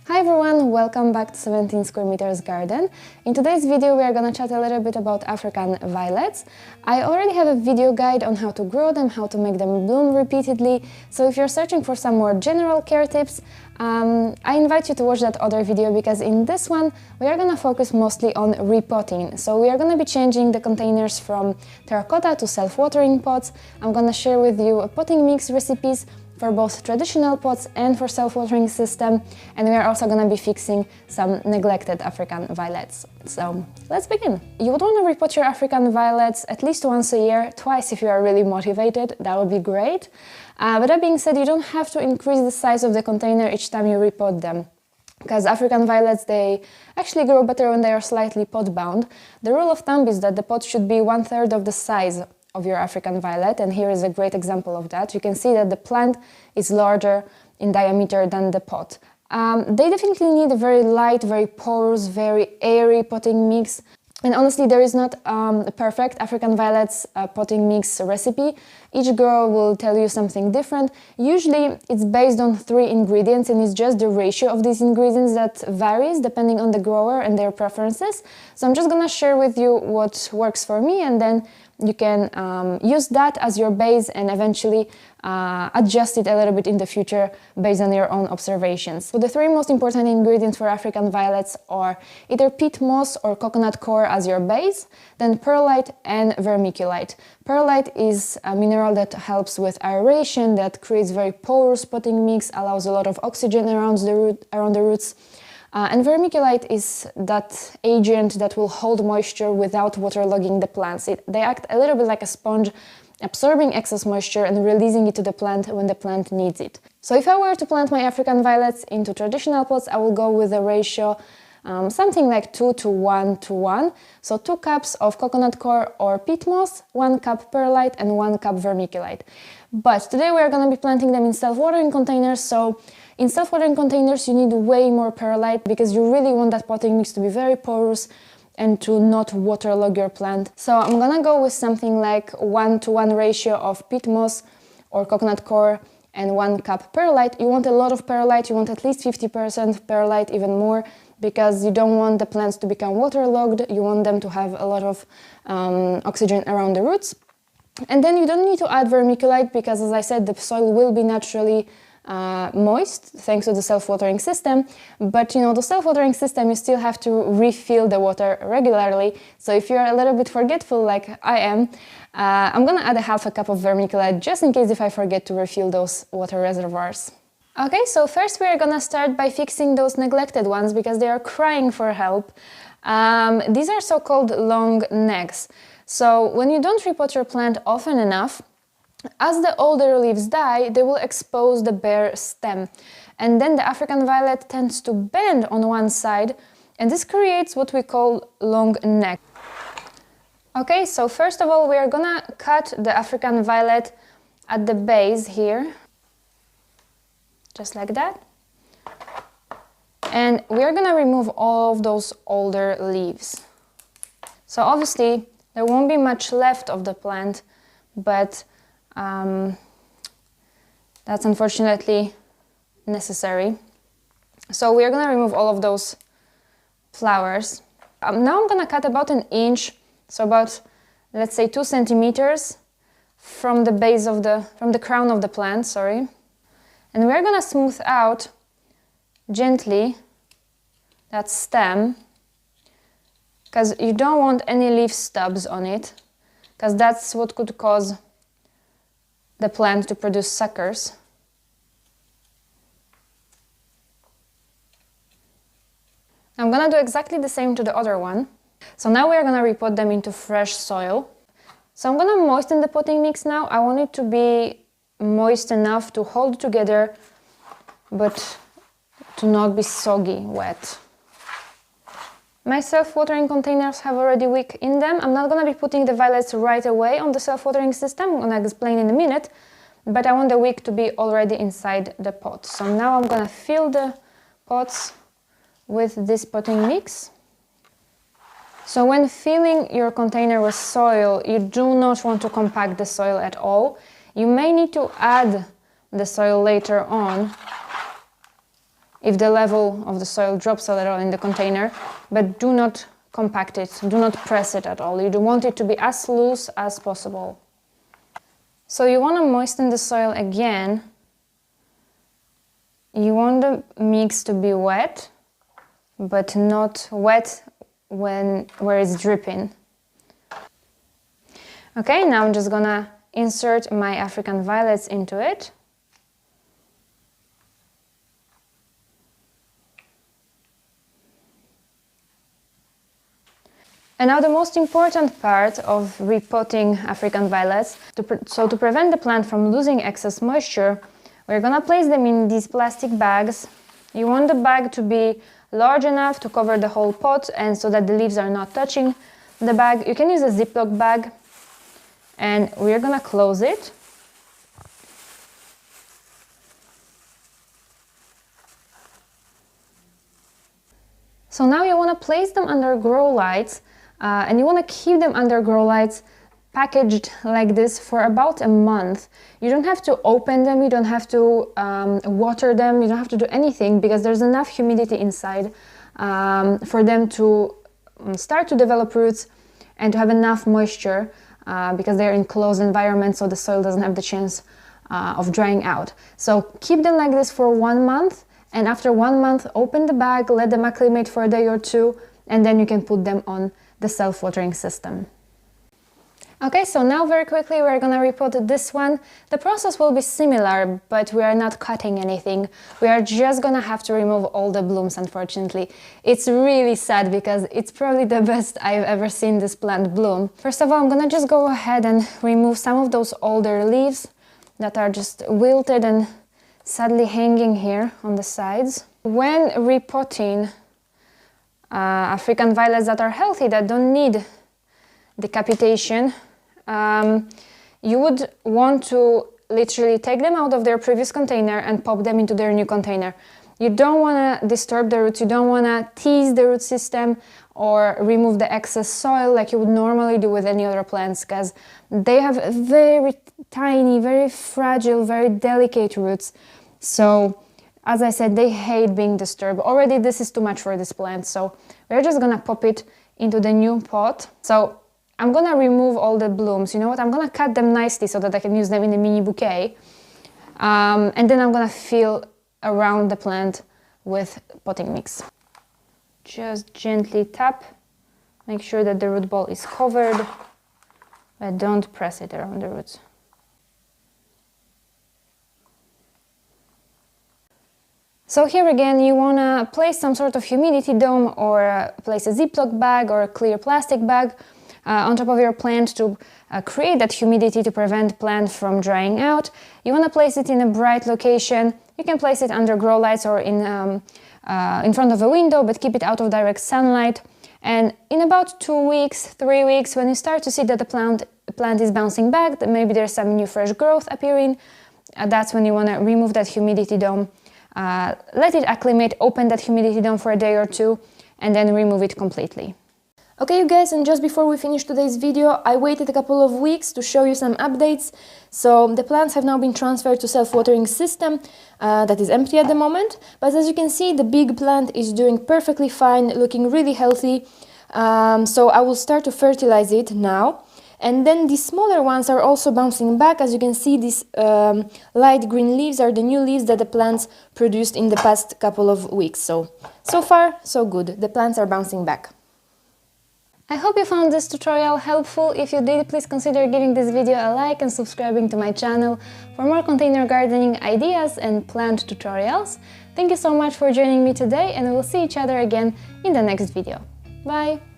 Hi everyone, welcome back to 17 Square Meters Garden. In today's video we are gonna chat a little bit about African violets. I already have a video guide on how to grow them, how to make them bloom repeatedly, so if you're searching for some more general care tips, I invite you to watch that other video because in this one we are gonna focus mostly on repotting. So we are gonna be changing the containers from terracotta to self-watering pots. I'm gonna share with you potting mix recipes for both traditional pots and for self-watering system, and we are also going to be fixing some neglected African violets. So let's begin. You would want to repot your African violets at least once a year, twice if you are really motivated, that would be great. But that being said, you don't have to increase the size of the container each time you repot them, because African violets, they actually grow better when they are slightly pot bound. The rule of thumb is that the pot should be 1/3 of the size of your African violet, and here is a great example of that. You can see that the plant is larger in diameter than the pot. They definitely need a very light, very porous, very airy potting mix. And honestly, there is not a perfect African violets potting mix recipe. Each grower will tell you something different. Usually it's based on 3 ingredients, and it's just the ratio of these ingredients that varies depending on the grower and their preferences. So I'm just gonna share with you what works for me, and then you can use that as your base and eventually adjust it a little bit in the future based on your own observations. So the 3 most important ingredients for African violets are either peat moss or coconut coir as your base, then perlite and vermiculite. Perlite is a mineral that helps with aeration, that creates very porous potting mix, allows a lot of oxygen around the roots. And vermiculite is that agent that will hold moisture without waterlogging the plants. They act a little bit like a sponge, absorbing excess moisture and releasing it to the plant when the plant needs it. So if I were to plant my African violets into traditional pots, I will go with a ratio something like 2 to 1 to 1. So 2 cups of coconut coir or peat moss, 1 cup perlite and 1 cup vermiculite. But today we are going to be planting them in self-watering containers, so in self-watering containers you need way more perlite because you really want that potting mix to be very porous and to not waterlog your plant. So I'm gonna go with something like 1 to 1 ratio of peat moss or coconut coir and 1 cup perlite. You want a lot of perlite, you want at least 50% perlite, even more, because you don't want the plants to become waterlogged. You want them to have a lot of oxygen around the roots. And then you don't need to add vermiculite because, as I said, the soil will be naturally moist thanks to the self-watering system, but you know, the self-watering system, you still have to refill the water regularly. So if you're a little bit forgetful like I am, I'm gonna add a half a cup of vermiculite just in case if I forget to refill those water reservoirs. Okay, so first we are gonna start by fixing those neglected ones because they are crying for help. These are so-called long necks. So when you don't repot your plant often enough, as the older leaves die, they will expose the bare stem. And then the African violet tends to bend on one side, and this creates what we call long neck. Okay, so first of all, we are gonna cut the African violet at the base here, just like that. And we are gonna remove all of those older leaves. So obviously, there won't be much left of the plant, but that's unfortunately necessary. So we are going to remove all of those flowers. Now I'm going to cut about 1 inch, so about, let's say, 2 centimeters from the base of from the crown of the plant, sorry. And we're going to smooth out gently that stem, because you don't want any leaf stubs on it, because that's what could cause the plant to produce suckers. I'm gonna do exactly the same to the other one. So now we're gonna repot them into fresh soil. So I'm gonna moisten the potting mix now. I want it to be moist enough to hold together, but to not be soggy wet. My self-watering containers have already wick in them. I'm not going to be putting the violets right away on the self-watering system. I'm going to explain in a minute, but I want the wick to be already inside the pot. So now I'm going to fill the pots with this potting mix. So when filling your container with soil, you do not want to compact the soil at all. You may need to add the soil later on if the level of the soil drops a little in the container, but do not compact it, do not press it at all. You do want it to be as loose as possible. So you want to moisten the soil again. You want the mix to be wet, but not wet where it's dripping. Okay, now I'm just gonna insert my African violets into it. And now the most important part of repotting African violets, to prevent the plant from losing excess moisture, we're gonna place them in these plastic bags. You want the bag to be large enough to cover the whole pot and so that the leaves are not touching the bag. You can use a Ziploc bag and we're gonna close it. So now you want to place them under grow lights and you want to keep them under grow lights packaged like this for about a month. You don't have to open them, you don't have to water them, you don't have to do anything because there's enough humidity inside for them to start to develop roots and to have enough moisture because they're in closed environments, so the soil doesn't have the chance of drying out. So keep them like this for 1 month, and after 1 month open the bag, let them acclimate for a day or two, and then you can put them on the self-watering system. Okay, so now very quickly we're gonna repot this one. The process will be similar, but we are not cutting anything. We are just gonna have to remove all the blooms, unfortunately. It's really sad because it's probably the best I've ever seen this plant bloom. First of all, I'm gonna just go ahead and remove some of those older leaves that are just wilted and sadly hanging here on the sides. When repotting African violets that are healthy, that don't need decapitation, you would want to literally take them out of their previous container and pop them into their new container. You don't want to disturb the roots, you don't want to tease the root system or remove the excess soil like you would normally do with any other plants, because they have very tiny, very fragile, very delicate roots. So as I said, they hate being disturbed. Already this is too much for this plant, so we're just gonna pop it into the new pot. So I'm gonna remove all the blooms. You know what? I'm gonna cut them nicely so that I can use them in a mini bouquet. And then I'm gonna fill around the plant with potting mix. Just gently tap. Make sure that the root ball is covered, but don't press it around the roots. So here again, you want to place some sort of humidity dome or place a Ziploc bag or a clear plastic bag on top of your plant to create that humidity to prevent plant from drying out. You want to place it in a bright location. You can place it under grow lights or in front of a window, but keep it out of direct sunlight. And in about 2 weeks, 3 weeks, when you start to see that the plant is bouncing back, that maybe there's some new fresh growth appearing, that's when you want to remove that humidity dome. Let it acclimate, open that humidity dome for a day or two, and then remove it completely. Okay, you guys, and just before we finish today's video, I waited a couple of weeks to show you some updates. So the plants have now been transferred to self-watering system that is empty at the moment. But as you can see, the big plant is doing perfectly fine, looking really healthy. So I will start to fertilize it now. And then the smaller ones are also bouncing back. As you can see, these light green leaves are the new leaves that the plants produced in the past couple of weeks. So far, so good. The plants are bouncing back. I hope you found this tutorial helpful. If you did, please consider giving this video a like and subscribing to my channel for more container gardening ideas and plant tutorials. Thank you so much for joining me today, and we'll see each other again in the next video. Bye!